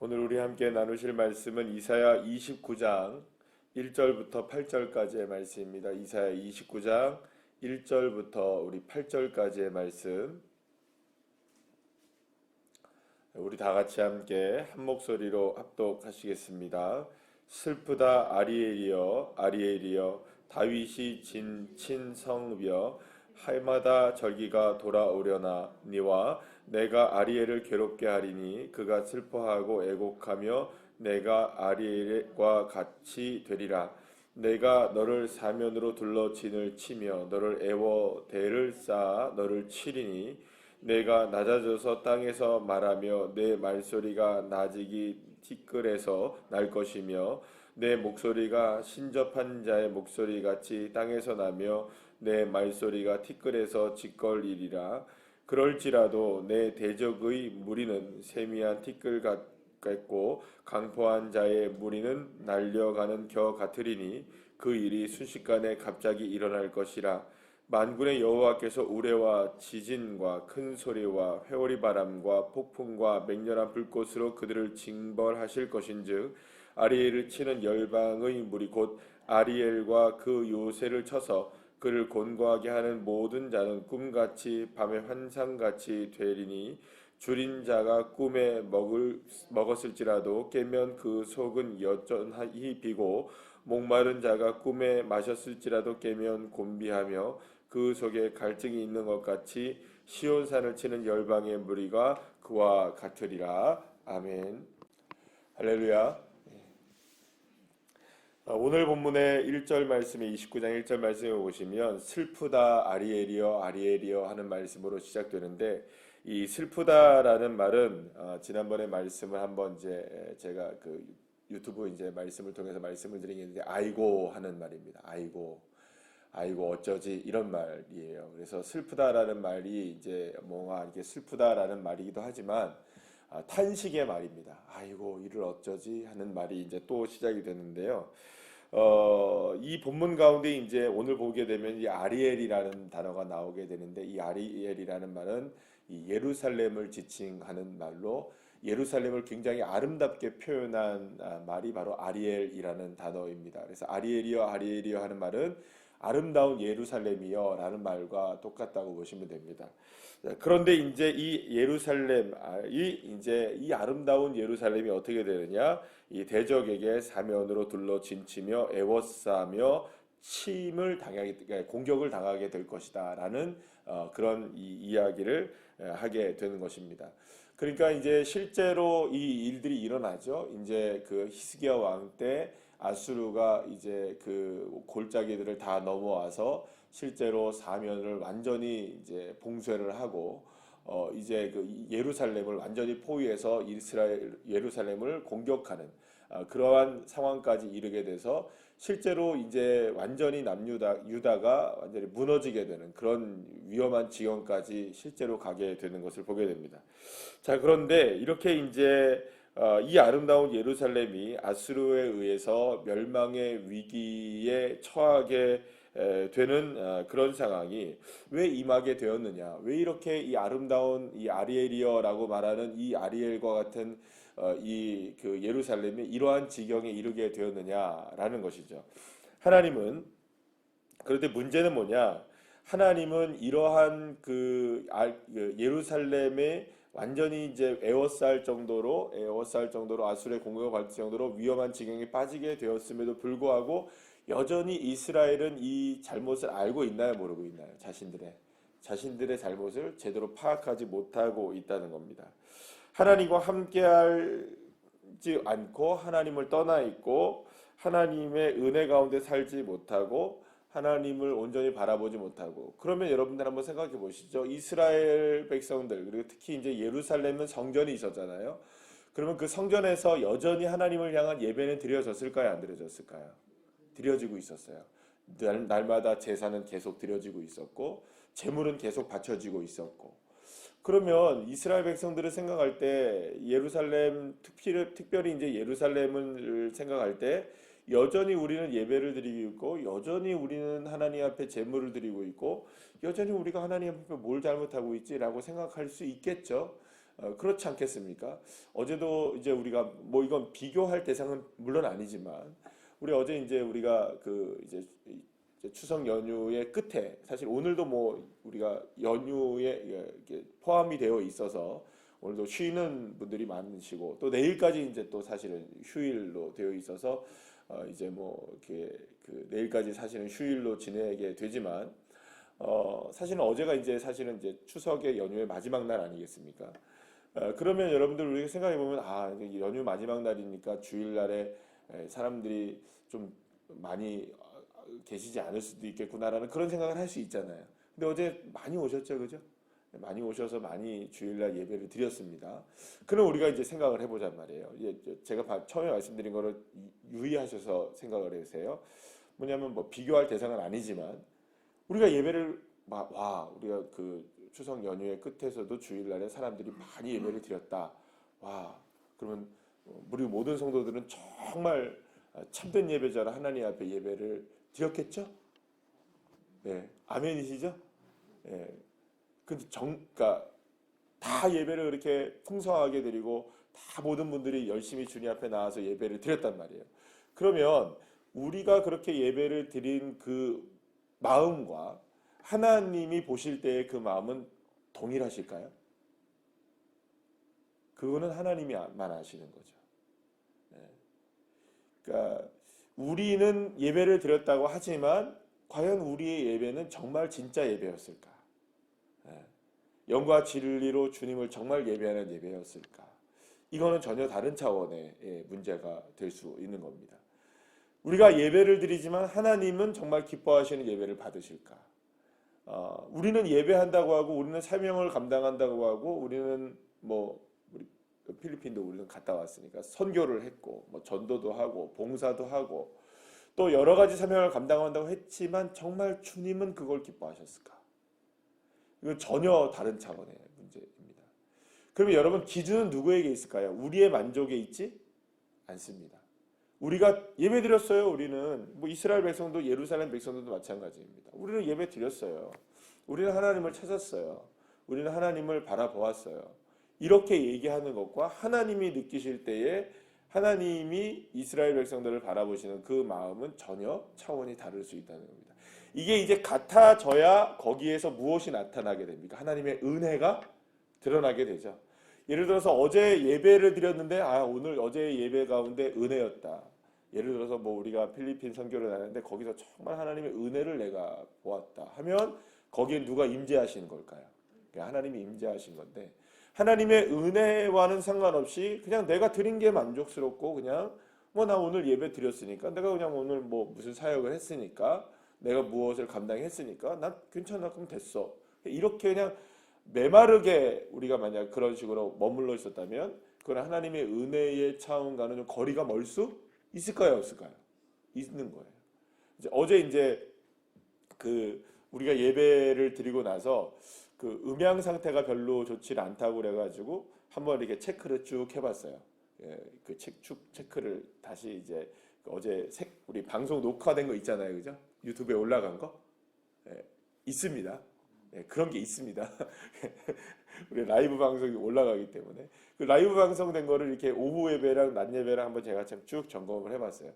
오늘 우리 함께 나누실 말씀은 이사야 29장 1절부터 8절까지의 말씀입니다. 이사야 29장 1절부터 우리 8절까지의 말씀. 우리 다 같이 함께 한 목소리로 합독하시겠습니다. 슬프다 아리엘이여 아리엘이여 다윗이 진 친성읍이여 할마다 절기가 돌아오려나 니와 내가 아리엘을 괴롭게 하리니 그가 슬퍼하고 애곡하며 내가 아리엘과 같이 되리라. 내가 너를 사면으로 둘러 진을 치며 너를 애워 대를 쌓아 너를 치리니 내가 낮아져서 땅에서 말하며 내 말소리가 나직이 티끌에서 날 것이며 내 목소리가 신접한 자의 목소리같이 땅에서 나며 내 말소리가 티끌에서 짓걸리리라. 그럴지라도 내 대적의 무리는 세미한 티끌 같고 강포한 자의 무리는 날려가는 겨 같으리니 그 일이 순식간에 갑자기 일어날 것이라. 만군의 여호와께서 우레와 지진과 큰 소리와 회오리 바람과 폭풍과 맹렬한 불꽃으로 그들을 징벌하실 것인즉 아리엘을 치는 열방의 무리 곧 아리엘과 그 요새를 쳐서 그를 곤고하게 하는 모든 자는 꿈같이 밤의 환상같이 되리니 줄인 자가 꿈에 먹었을지라도 깨면 그 속은 여전히 비고 목마른 자가 꿈에 마셨을지라도 깨면 곤비하며 그 속에 갈증이 있는 것 같이 시온산을 치는 열방의 무리가 그와 같으리라. 아멘. 할렐루야. 오늘 본문의 1절 말씀에 29장 1절 말씀에 보시면 슬프다 아리엘이여 아리엘이여 하는 말씀으로 시작되는데 이 슬프다라는 말은 지난번에 말씀을 한번 이제 제가 그 유튜브 이제 말씀을 통해서 말씀을 드린 게 있는데 아이고 하는 말입니다. 아이고 어쩌지 이런 말이에요. 그래서 슬프다라는 말이 이제 뭔가 이렇게 슬프다라는 말이기도 하지만 탄식의 말입니다. 아이고 이를 어쩌지 하는 말이 이제 또 시작이 되는데요. 이 본문 가운데 이제 오늘 보게 되면 이 아리엘이라는 단어가 나오게 되는데 이 아리엘이라는 말은 이 예루살렘을 지칭하는 말로 예루살렘을 굉장히 아름답게 표현한 말이 바로 아리엘이라는 단어입니다. 그래서 아리엘이여 아리엘이여 하는 말은 아름다운 예루살렘이여 라는 말과 똑같다고 보시면 됩니다. 그런데 이제 이 예루살렘, 이 아름다운 예루살렘이 어떻게 되느냐? 이 대적에게 사면으로 둘러 진치며 애워싸며 공격을 당하게 될 것이다라는 그런 이야기를 하게 되는 것입니다. 그러니까 이제 실제로 이 일들이 일어나죠. 이제 그 히스기야 왕 때 아수르가 이제 그 골짜기들을 다 넘어와서 실제로 사면을 완전히 이제 봉쇄를 하고 이제 그 예루살렘을 완전히 포위해서 예루살렘을 공격하는 그러한 상황까지 이르게 돼서 실제로 이제 완전히 유다가 완전히 무너지게 되는 그런 위험한 지경까지 실제로 가게 되는 것을 보게 됩니다. 자, 그런데 이렇게 이제 이 아름다운 예루살렘이 아수르에 의해서 멸망의 위기에 처하게 되는 그런 상황이 왜 임하게 되었느냐? 왜 이렇게 이 아름다운 이 아리엘이여라고 말하는 이 아리엘과 같은 이 그 예루살렘이 이러한 지경에 이르게 되었느냐라는 것이죠. 하나님은 그런데 문제는 뭐냐? 하나님은 이러한 그 예루살렘의 완전히 이제 에워쌀 정도로 아수르의 공격을 받을 정도로 위험한 지경에 빠지게 되었음에도 불구하고 여전히 이스라엘은 이 잘못을 알고 있나요, 모르고 있나요? 자신들의 잘못을 제대로 파악하지 못하고 있다는 겁니다. 하나님과 함께하지 않고 하나님을 떠나 있고 하나님의 은혜 가운데 살지 못하고 하나님을 온전히 바라보지 못하고 그러면 여러분들 한번 생각해 보시죠. 이스라엘 백성들 그리고 특히 이제 예루살렘은 성전이 있었잖아요. 그러면 그 성전에서 여전히 하나님을 향한 예배는 드려졌을까요? 안 드려졌을까요? 드려지고 있었어요. 날마다 제사는 계속 드려지고 있었고 제물은 계속 바쳐지고 있었고 그러면 이스라엘 백성들을 생각할 때 예루살렘 특별히 이제 예루살렘을 생각할 때 여전히 우리는 예배를 드리고 있고 여전히 우리는 하나님 앞에 제물을 드리고 있고 여전히 우리가 하나님 앞에 뭘 잘못하고 있지라고 생각할 수 있겠죠. 그렇지 않겠습니까? 어제도 이제 우리가 뭐 이건 비교할 대상은 물론 아니지만 우리 어제 이제 우리가 그 이제 추석 연휴의 끝에 사실 오늘도 뭐 우리가 연휴에 이렇게 포함이 되어 있어서 오늘도 쉬는 분들이 많으시고 또 내일까지 이제 또 사실은 휴일로 되어 있어서 이제 뭐 이렇게 그 내일까지 사실은 휴일로 지내게 되지만 사실은 어제가 이제 사실은 이제 추석의 연휴의 마지막 날 아니겠습니까? 그러면 여러분들 우리가 생각해 보면 아 이제 연휴 마지막 날이니까 주일날에 사람들이 좀 많이 계시지 않을 수도 있겠구나라는 그런 생각을 할 수 있잖아요. 근데 어제 많이 오셨죠, 그죠? 많이 오셔서 많이 주일날 예배를 드렸습니다. 그럼 우리가 이제 생각을 해보잔 말이에요. 제가 처음에 말씀드린 거를 유의하셔서 생각을 해주세요. 뭐냐면 뭐 비교할 대상은 아니지만 우리가 예배를 우리가 그 추석 연휴의 끝에서도 주일날에 사람들이 많이 예배를 드렸다. 와, 그러면 우리 모든 성도들은 정말 참된 예배자로 하나님 앞에 예배를 드렸겠죠? 네, 아멘이시죠? 네. 근데 그러니까 다 예배를 그렇게 풍성하게 드리고 다 모든 분들이 열심히 주님 앞에 나와서 예배를 드렸단 말이에요. 그러면 우리가 그렇게 예배를 드린 그 마음과 하나님이 보실 때의 그 마음은 동일하실까요? 그거는 하나님이만 아시는 거죠. 네. 그러니까 우리는 예배를 드렸다고 하지만 과연 우리의 예배는 정말 진짜 예배였을까? 영과 진리로 주님을 정말 예배하는 예배였을까? 이거는 전혀 다른 차원의 문제가 될 수 있는 겁니다. 우리가 예배를 드리지만 하나님은 정말 기뻐하시는 예배를 받으실까? 우리는 예배한다고 하고 우리는 사명을 감당한다고 하고 우리는 뭐 우리 필리핀도 우리는 갔다 왔으니까 선교를 했고 뭐 전도도 하고 봉사도 하고 또 여러 가지 사명을 감당한다고 했지만 정말 주님은 그걸 기뻐하셨을까? 이건 전혀 다른 차원의 문제입니다. 그러면 여러분 기준은 누구에게 있을까요? 우리의 만족에 있지 않습니다. 우리가 예배 드렸어요. 우리는 뭐 이스라엘 백성도 예루살렘 백성들도 마찬가지입니다. 우리는 예배 드렸어요. 우리는 하나님을 찾았어요. 우리는 하나님을 바라보았어요. 이렇게 얘기하는 것과 하나님이 느끼실 때에 하나님이 이스라엘 백성들을 바라보시는 그 마음은 전혀 차원이 다를 수 있다는 겁니다. 이게 이제 같아져야 거기에서 무엇이 나타나게 됩니까? 하나님의 은혜가 드러나게 되죠. 예를 들어서 어제 예배를 드렸는데 오늘 어제 예배 가운데 은혜였다. 예를 들어서 뭐 우리가 필리핀 선교를 다녔는데 거기서 정말 하나님의 은혜를 내가 보았다 하면 거기에 누가 임재하시는 걸까요? 하나님이 임재하신 건데 하나님의 은혜와는 상관없이 그냥 내가 드린 게 만족스럽고 그냥 뭐 나 오늘 예배 드렸으니까 내가 그냥 오늘 뭐 무슨 사역을 했으니까 내가 무엇을 감당했으니까 난 괜찮아 그럼 됐어. 이렇게 그냥 메마르게 우리가 만약 그런 식으로 머물러 있었다면 그건 하나님의 은혜의 차원과는 좀 거리가 멀 수 있을까요, 없을까요? 있는 거예요. 어제 이제 그 우리가 예배를 드리고 나서 그 음향 상태가 별로 좋지 않다고 그래가지고 한번 이렇게 체크를 쭉 해봤어요. 그 체크를 다시 이제 어제 우리 방송 녹화된 거 있잖아요, 그죠? 유튜브에 올라간 거 있습니다. 그런 게 있습니다. 우리 라이브 방송이 올라가기 때문에 그 라이브 방송된 거를 이렇게 오후 예배랑 낮 예배랑 한번 제가 참 쭉 점검을 해봤어요.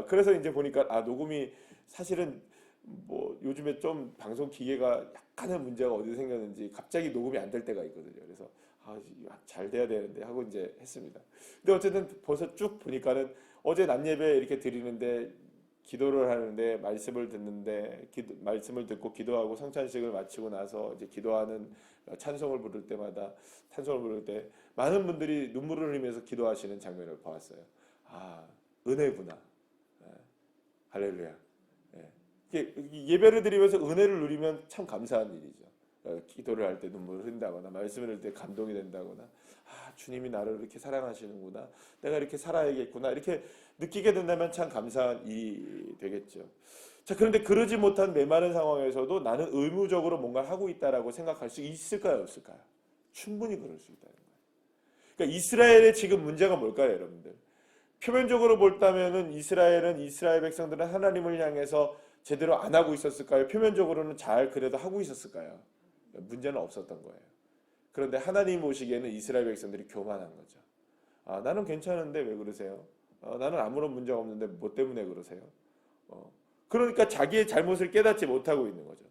그래서 이제 보니까 녹음이 사실은 뭐 요즘에 좀 방송 기계가 약간의 문제가 어디서 생겼는지 갑자기 녹음이 안 될 때가 있거든요. 그래서 잘 돼야 되는데 하고 이제 했습니다. 근데 어쨌든 벌써 쭉 보니까는 어제 낮 예배 이렇게 드리는데 기도를 하는데 말씀을 듣는데 말씀을 듣고 기도하고 성찬식을 마치고 나서 이제 기도하는 찬송을 부를 때마다 찬송을 부를 때 많은 분들이 눈물을 흘리면서 기도하시는 장면을 보았어요. 은혜구나. 할렐루야. 예배를 드리면서 은혜를 누리면 참 감사한 일이죠. 기도를 할 때 눈물을 흘린다거나 말씀을 할 때 감동이 된다거나 주님이 나를 이렇게 사랑하시는구나. 내가 이렇게 살아야겠구나. 이렇게 느끼게 된다면 참 감사한 일이 되겠죠. 자, 그런데 그러지 못한 메마른 상황에서도 나는 의무적으로 뭔가를 하고 있다라고 생각할 수 있을까요, 없을까요? 충분히 그럴 수 있다는 거예요. 그러니까 이스라엘의 지금 문제가 뭘까요, 여러분들? 표면적으로 볼다면은 이스라엘 백성들은 하나님을 향해서 제대로 안 하고 있었을까요? 표면적으로는 잘 그래도 하고 있었을까요? 문제는 없었던 거예요. 그런데 하나님 보시기에는 이스라엘 백성들이 교만한 거죠. 나는 괜찮은데 왜 그러세요? 나는 아무런 문제가 없는데 뭐 때문에 그러세요? 그러니까 자기의 잘못을 깨닫지 못하고 있는 거죠.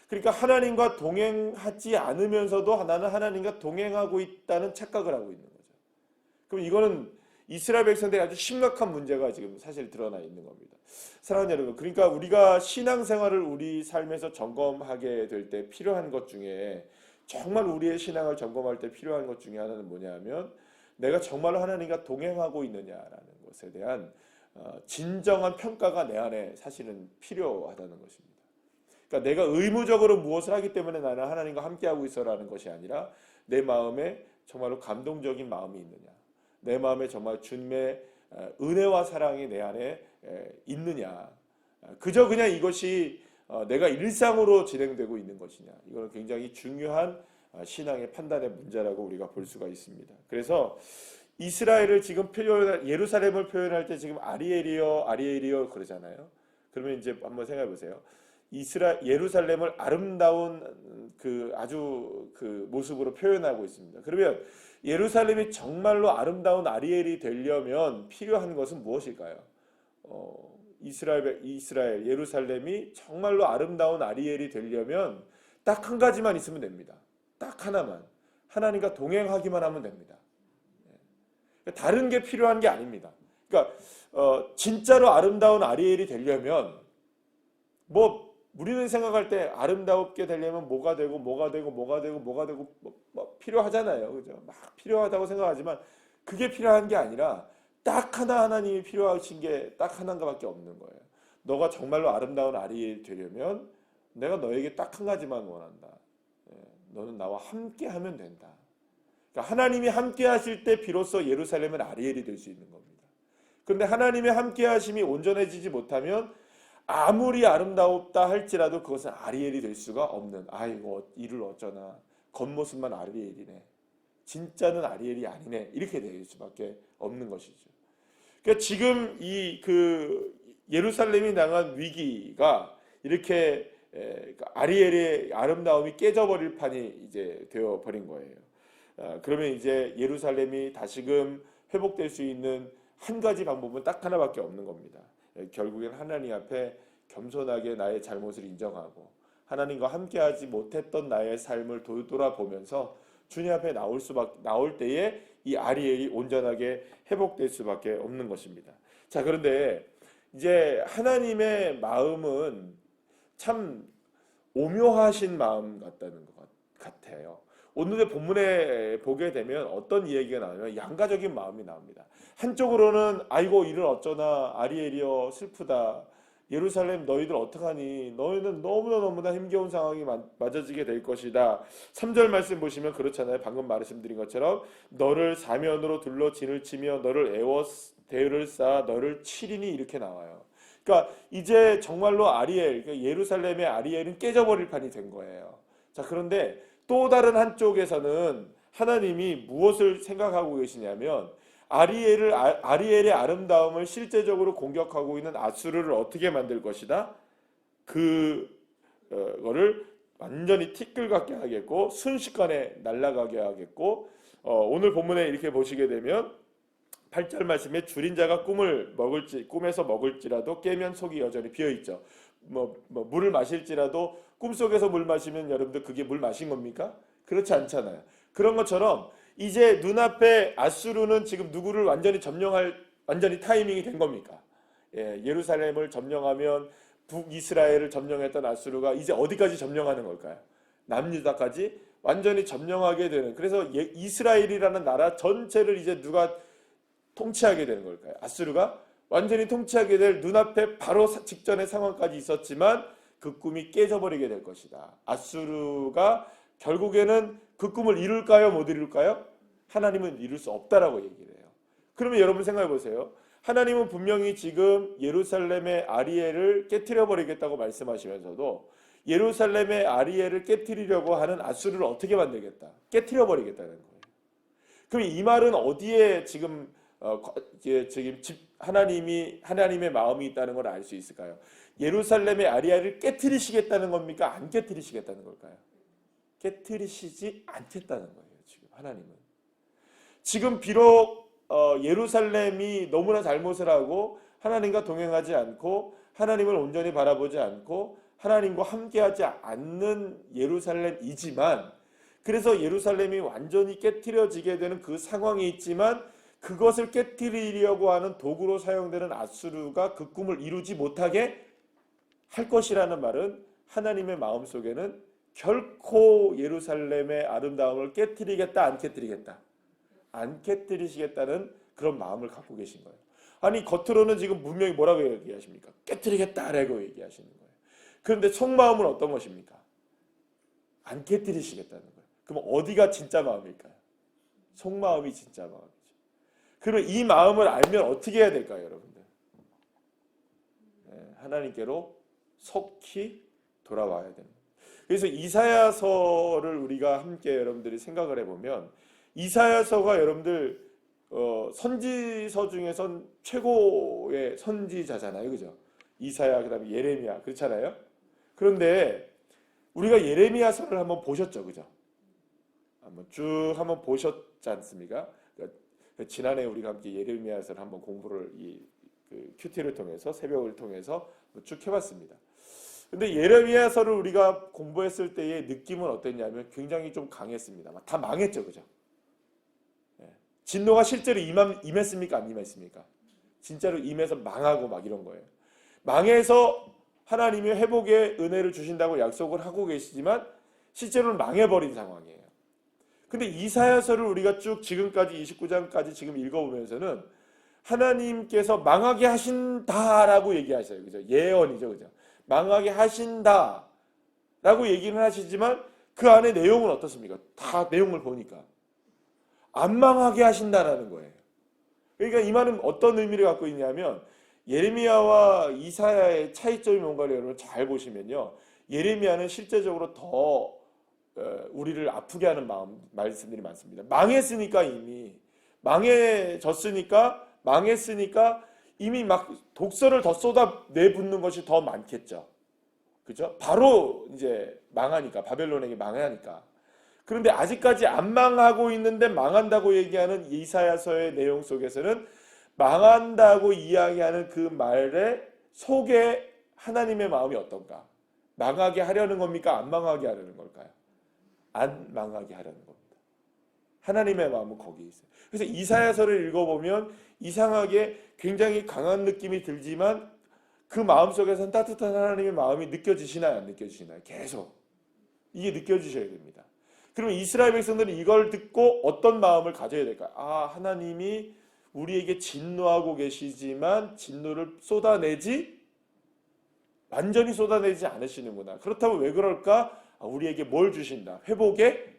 그러니까 하나님과 동행하지 않으면서도 나는 하나님과 동행하고 있다는 착각을 하고 있는 거죠. 그럼 이거는 이스라엘 백성들이 아주 심각한 문제가 지금 사실 드러나 있는 겁니다. 사랑하는 여러분, 그러니까 우리가 신앙생활을 우리 삶에서 점검하게 될 때 필요한 것 중에, 정말 우리의 신앙을 점검할 때 필요한 것 중에 하나는 뭐냐면, 내가 정말로 하나님과 동행하고 있느냐라는 것에 대한 진정한 평가가 내 안에 사실은 필요하다는 것입니다. 그러니까 내가 의무적으로 무엇을 하기 때문에 나는 하나님과 함께하고 있어라는 것이 아니라, 내 마음에 정말로 감동적인 마음이 있느냐, 내 마음에 정말 주님의 은혜와 사랑이 내 안에 있느냐, 그저 그냥 이것이 내가 일상으로 진행되고 있는 것이냐, 이거는 굉장히 중요한 신앙의 판단의 문제라고 우리가 볼 수가 있습니다. 그래서 이스라엘을 지금 예루살렘을 표현할 때 지금 아리엘이여 아리엘이여 그러잖아요. 그러면 이제 한번 생각해 보세요. 예루살렘을 아름다운 아주 모습으로 표현하고 있습니다. 그러면 예루살렘이 정말로 아름다운 아리엘이 되려면 필요한 것은 무엇일까요? 이스라엘 예루살렘이 정말로 아름다운 아리엘이 되려면 딱 한 가지만 있으면 됩니다. 딱 하나만. 하나님과 동행하기만 하면 됩니다. 다른 게 필요한 게 아닙니다. 그러니까 진짜로 아름다운 아리엘이 되려면 우리는 생각할 때 아름답게 되려면 뭐가 되고 필요하잖아요. 그죠? 막 필요하다고 생각하지만 그게 필요한 게 아니라 딱 하나 하나님이 필요하신 게 딱 하나밖에 없는 거예요. 너가 정말로 아름다운 아리엘이 되려면 내가 너에게 딱 한 가지만 원한다. 너는 나와 함께 하면 된다. 그러니까 하나님이 함께 하실 때 비로소 예루살렘은 아리엘이 될 수 있는 겁니다. 그런데 하나님의 함께 하심이 온전해지지 못하면 아무리 아름다웠다 할지라도 그것은 아리엘이 될 수가 없는, 아이고 이를 어쩌나 겉모습만 아리엘이네, 진짜는 아리엘이 아니네, 이렇게 될 수밖에 없는 것이죠. 그러니까 지금 예루살렘이 당한 위기가 이렇게 아리엘의 아름다움이 깨져버릴 판이 이제 되어버린 거예요. 그러면 이제 예루살렘이 다시금 회복될 수 있는 한 가지 방법은 딱 하나밖에 없는 겁니다. 결국엔 하나님 앞에 겸손하게 나의 잘못을 인정하고 하나님과 함께하지 못했던 나의 삶을 돌아보면서 주님 앞에 나올 때에 이 아리엘이 온전하게 회복될 수밖에 없는 것입니다. 자, 그런데 이제 하나님의 마음은 참 오묘하신 마음 같다는 것 같아요. 오늘의 본문에 보게 되면 어떤 이야기가 나오냐면 양가적인 마음이 나옵니다. 한쪽으로는 아이고 이를 어쩌나 아리엘이여 슬프다, 예루살렘 너희들 어떡하니, 너희는 너무나 힘겨운 상황이 맞아지게 될 것이다. 3절 말씀 보시면 그렇잖아요. 방금 말씀드린 것처럼 너를 사면으로 둘러 진을 치며 너를 애워 대를 쌓아 너를 치리니, 이렇게 나와요. 그러니까 이제 정말로 그러니까 예루살렘의 아리엘은 깨져버릴 판이 된 거예요. 자, 그런데 또 다른 한쪽에서는 하나님이 무엇을 생각하고 계시냐면 아리엘의 아름다움을 실제적으로 공격하고 있는 아수르를 어떻게 만들 것이다. 그거를 완전히 티끌같게 하겠고 순식간에 날아가게 하겠고, 오늘 본문에 이렇게 보시게 되면 8절 말씀에 줄인 자가 꿈에서 먹을지라도 깨면 속이 여전히 비어있죠. 물을 마실지라도 꿈속에서 물 마시면 여러분들 그게 물 마신 겁니까? 그렇지 않잖아요. 그런 것처럼 이제 눈앞에 아수르는 지금 누구를 완전히 타이밍이 된 겁니까? 예루살렘을 점령하면 북이스라엘을 점령했던 아수르가 이제 어디까지 점령하는 걸까요? 남유다까지 완전히 점령하게 되는, 그래서 이스라엘이라는 나라 전체를 이제 누가 통치하게 되는 걸까요? 아수르가 완전히 통치하게 될 눈앞에 바로 직전의 상황까지 있었지만 그 꿈이 깨져버리게 될 것이다. 아수르가 결국에는 그 꿈을 이룰까요? 못 이룰까요? 하나님은 이룰 수 없다라고 얘기를 해요. 그러면 여러분 생각해 보세요. 하나님은 분명히 지금 예루살렘의 아리엘을 깨트려 버리겠다고 말씀하시면서도 예루살렘의 아리엘을 깨트리려고 하는 아수르를 어떻게 만들겠다? 깨트려 버리겠다는 거예요. 그럼 이 말은 어디에 지금 하나님의 마음이 있다는 걸 알 수 있을까요? 예루살렘의 아리엘을 깨트리시겠다는 겁니까? 안 깨트리시겠다는 걸까요? 깨트리시지 않겠다는 거예요. 하나님은. 지금 비록 예루살렘이 너무나 잘못을 하고 하나님과 동행하지 않고 하나님을 온전히 바라보지 않고 하나님과 함께하지 않는 예루살렘이지만, 그래서 예루살렘이 완전히 깨트려지게 되는 그 상황이 있지만 그것을 깨트리려고 하는 도구로 사용되는 아수르가 그 꿈을 이루지 못하게 할 것이라는 말은 하나님의 마음속에는 결코 예루살렘의 아름다움을 깨트리겠다, 안 깨트리겠다, 안 깨트리시겠다는 그런 마음을 갖고 계신 거예요. 아니 겉으로는 지금 분명히 뭐라고 얘기하십니까? 깨트리겠다라고 얘기하시는 거예요. 그런데 속마음은 어떤 것입니까? 안 깨트리시겠다는 거예요. 그럼 어디가 진짜 마음일까요? 속마음이 진짜 마음이죠. 그러면 이 마음을 알면 어떻게 해야 될까요, 여러분들? 하나님께로 속히 돌아와야 됩니다. 그래서 이사야서를 우리가 함께 여러분들이 생각을 해보면, 이사야서가 여러분들 선지서 중에선 최고의 선지자잖아요, 그죠? 이사야, 그다음에 예레미야, 그렇잖아요. 그런데 우리가 예레미야서를 한번 보셨죠, 그죠? 한번 보셨지 않습니까? 그러니까 지난해 우리가 함께 예레미야서를 한번 공부를 그 큐티를 통해서, 새벽을 통해서 쭉 해봤습니다. 근데 예레미야서를 우리가 공부했을 때의 느낌은 어땠냐면 굉장히 좀 강했습니다. 다 망했죠, 그죠? 진노가 실제로 임했습니까, 안 임했습니까? 진짜로 임해서 망하고 막 이런 거예요. 망해서 하나님이 회복의 은혜를 주신다고 약속을 하고 계시지만 실제로는 망해버린 상황이에요. 근데 이사야서를 우리가 쭉 지금까지 29장까지 지금 읽어보면서는 하나님께서 망하게 하신다라고 얘기하셔요, 그죠? 예언이죠, 그죠? 망하게 하신다라고 얘기는 하시지만 그 안에 내용은 어떻습니까? 다 내용을 보니까 안 망하게 하신다라는 거예요. 그러니까 이 말은 어떤 의미를 갖고 있냐면, 예레미야와 이사야의 차이점이 뭔가를 여러분 잘 보시면요, 예레미야는 실제적으로 더 우리를 아프게 하는 말씀들이 많습니다. 망했으니까, 이미 망했으니까 이미 막 독서를 더 쏟아 내붓는 것이 더 많겠죠. 그죠? 바로 이제 망하니까, 바벨론에게 망하니까. 그런데 아직까지 안 망하고 있는데 망한다고 얘기하는 이사야서의 내용 속에서는 망한다고 이야기하는 그 말의 속에 하나님의 마음이 어떤가? 망하게 하려는 겁니까? 안 망하게 하려는 걸까요? 안 망하게 하려는 겁니다. 하나님의 마음은 거기에 있어요. 그래서 이사야서를 읽어보면 이상하게 굉장히 강한 느낌이 들지만 그 마음속에서는 따뜻한 하나님의 마음이 느껴지시나요, 안 느껴지시나요? 계속 이게 느껴지셔야 됩니다. 그러면 이스라엘 백성들은 이걸 듣고 어떤 마음을 가져야 될까요? 아, 하나님이 우리에게 진노하고 계시지만 진노를 완전히 쏟아내지 않으시는구나. 그렇다면 왜 그럴까? 아, 우리에게 뭘 주신다? 회복의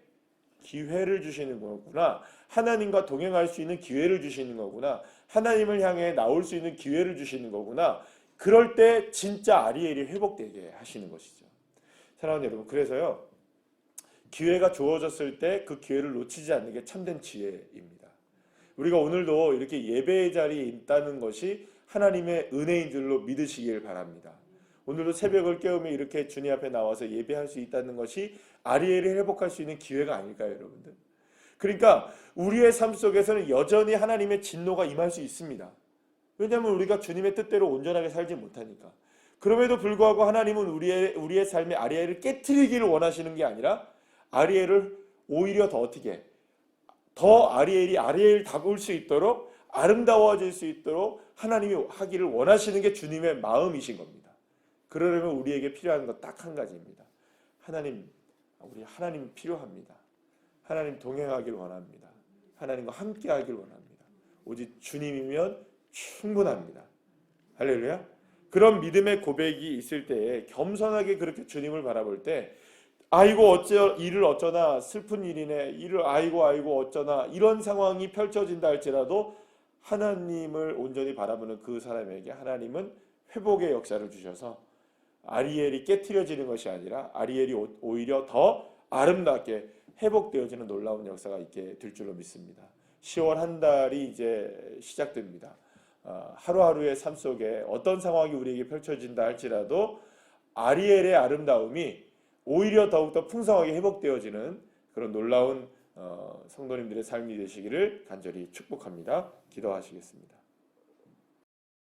기회를 주시는 거구나. 하나님과 동행할 수 있는 기회를 주시는 거구나. 하나님을 향해 나올 수 있는 기회를 주시는 거구나. 그럴 때 진짜 아리엘이 회복되게 하시는 것이죠. 사랑하는 여러분, 그래서요, 기회가 주어졌을 때 그 기회를 놓치지 않는 게 참된 지혜입니다. 우리가 오늘도 이렇게 예배의 자리에 있다는 것이 하나님의 은혜인 줄로 믿으시길 바랍니다. 오늘도 새벽을 깨우며 이렇게 주님 앞에 나와서 예배할 수 있다는 것이 아리엘을 회복할 수 있는 기회가 아닐까요, 여러분들? 그러니까 우리의 삶 속에서는 여전히 하나님의 진노가 임할 수 있습니다. 왜냐하면 우리가 주님의 뜻대로 온전하게 살지 못하니까. 그럼에도 불구하고 하나님은 우리의 삶의 아리엘을 깨트리기를 원하시는 게 아니라 아리엘을 오히려 더 어떻게 더 아리엘다울 수 있도록 아름다워질 수 있도록 하나님이 하기를 원하시는 게 주님의 마음이신 겁니다. 그러려면 우리에게 필요한 것 딱 한 가지입니다. 우리 하나님 필요합니다. 하나님 동행하길 원합니다. 하나님과 함께하길 원합니다. 오직 주님이면 충분합니다. 할렐루야. 그런 믿음의 고백이 있을 때에 겸손하게 그렇게 주님을 바라볼 때, 아이고 이를 어쩌나 슬픈 일이네, 아이고 어쩌나 이런 상황이 펼쳐진다 할지라도 하나님을 온전히 바라보는 그 사람에게 하나님은 회복의 역사를 주셔서 아리엘이 깨트려지는 것이 아니라 아리엘이 오히려 더 아름답게 회복되어지는 놀라운 역사가 있게 될 줄로 믿습니다. 10월 한 달이 이제 시작됩니다. 하루하루의 삶 속에 어떤 상황이 우리에게 펼쳐진다 할지라도 아리엘의 아름다움이 오히려 더욱더 풍성하게 회복되어지는 그런 놀라운 성도님들의 삶이 되시기를 간절히 축복합니다. 기도하시겠습니다.